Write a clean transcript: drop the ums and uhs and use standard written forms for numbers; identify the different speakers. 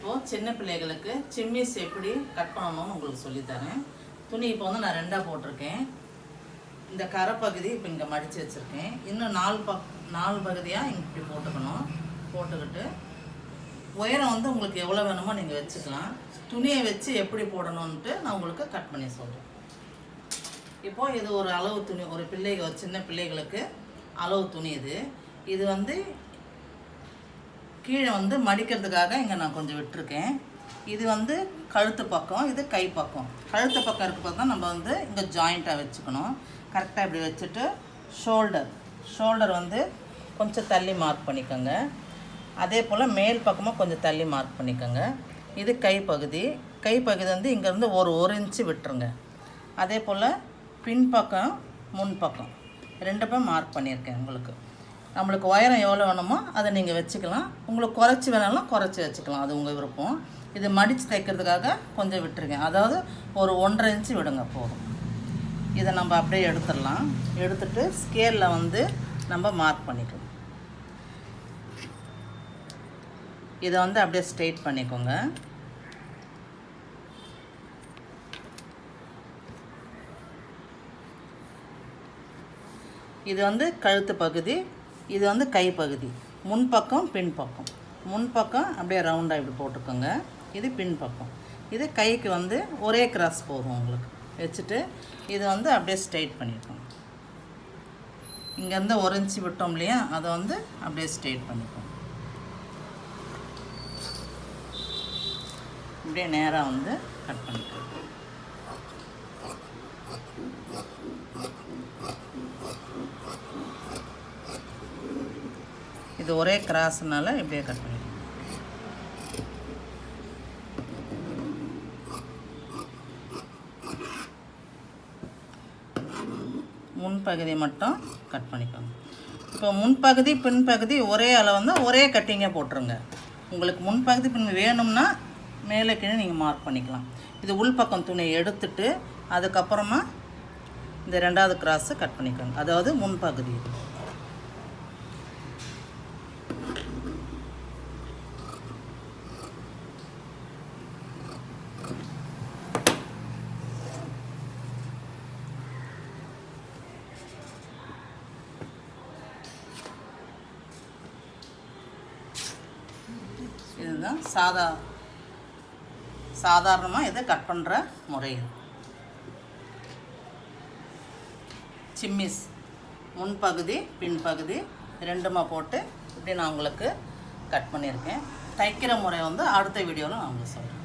Speaker 1: இப்போது சின்ன பிள்ளைகளுக்கு சிம்மிஸ் எப்படி கட் பண்ணணும்னு உங்களுக்கு சொல்லித்தரேன். துணி இப்போ வந்து நான் 2ஆக போட்டிருக்கேன். இந்த கரை பகுதி இப்போ இங்கே மடித்து வச்சுருக்கேன். இன்னும் 4 பகுதியாக இங்கே இப்படி போட்டுக்கணும். போட்டுக்கிட்டு உயரம் வந்து உங்களுக்கு எவ்வளோ வேணுமோ நீங்கள் வச்சுக்கலாம். துணியை வச்சு எப்படி போடணுன்ட்டு நான் உங்களுக்கு கட் பண்ணி சொல்கிறேன். இப்போது இது ஒரு அளவு துணி, ஒரு சின்ன பிள்ளைகளுக்கு அளவு துணி. இது வந்து கீழே வந்து மடிக்கிறதுக்காக இங்கே நான் கொஞ்சம் விட்டுருக்கேன். இது வந்து கழுத்து பக்கம், இது கை பக்கம். கழுத்து பக்கம் இருக்க பார்த்தா நம்ம வந்து இங்கே ஜாயிண்ட்டாக வச்சுக்கணும். கரெக்டாக இப்படி வச்சுட்டு ஷோல்டர் வந்து கொஞ்சம் தள்ளி மார்க் பண்ணிக்கோங்க. அதே போல் மேல் பக்கமாக கொஞ்சம் தள்ளி மார்க் பண்ணிக்கோங்க. இது கைப்பகுதி வந்து இங்கேருந்து ஒரு இன்ச்சு விட்டுருங்க. அதே போல் பின்பக்கம் முன்பக்கம் 2 பக்கம் மார்க் பண்ணியிருக்கேன். நம்மளுக்கு உயரம் எவ்வளோ வேணுமோ அதை நீங்கள் வச்சுக்கலாம். உங்களுக்கு குறைச்சி வேணாலும் குறைச்சி வச்சுக்கலாம், அது உங்கள் விருப்பம். இது மடித்து தைக்கிறதுக்காக கொஞ்சம் விட்டுருக்கேன். அதாவது ஒரு 1.5 இன்ச்சு விடுங்க போதும். இதை நம்ம அப்படியே எடுத்துடலாம். எடுத்துட்டு ஸ்கேலில் வந்து நம்ம மார்க் பண்ணிக்கலாம். இதை வந்து அப்படியே ஸ்ட்ரெயிட் பண்ணிக்கோங்க. இது வந்து கழுத்து பகுதி, இது வந்து கைப்பகுதி. முன்பக்கம் பின்பக்கம். முன்பக்கம் அப்படியே ரவுண்டாக இப்படி போட்டுக்கோங்க. இது பின்பக்கம். இது கைக்கு வந்து ஒரே கிராஸ் போதும் உங்களுக்கு வச்சுட்டு இது வந்து அப்படியே ஸ்ட்ரெயிட் பண்ணிக்கோங்க. இங்கேருந்து 1 இன்ச்சு விட்டோம் இல்லையா, அதை வந்து அப்படியே ஸ்ட்ரெயிட் பண்ணிக்கோங்க. இப்படியே நேராக வந்து கட் பண்ணிக்கோங்க. இது ஒரே கிராஸ்னால இப்படியே கட் பண்ணிக்கோங்க. முன்பகுதி மட்டும் கட் பண்ணிக்கோங்க. இப்போ முன்பகுதி பின்பகுதி ஒரே அளவு வந்து ஒரே கட்டிங்கே போட்டுருங்க. உங்களுக்கு முன்பகுதி பின் வேணும்னா மேலே கீழே நீங்கள் மார்க் பண்ணிக்கலாம். இது உள்பக்கம் துணியை எடுத்துட்டு அதுக்கப்புறமா இந்த 2வது கிராஸை கட் பண்ணிக்கோங்க. அதாவது முன்பகுதி. இதுதான் சாதாரணமாக இதை கட் பண்ணுற முறை. சிம்மிஸ் முன்பகுதி பின்பகுதி 2மா போட்டு இப்படி நான் உங்களுக்கு கட் பண்ணியிருக்கேன். தைக்கிற முறை வந்து அடுத்த வீடியோவில் நான் உங்களுக்கு சொல்கிறேன்.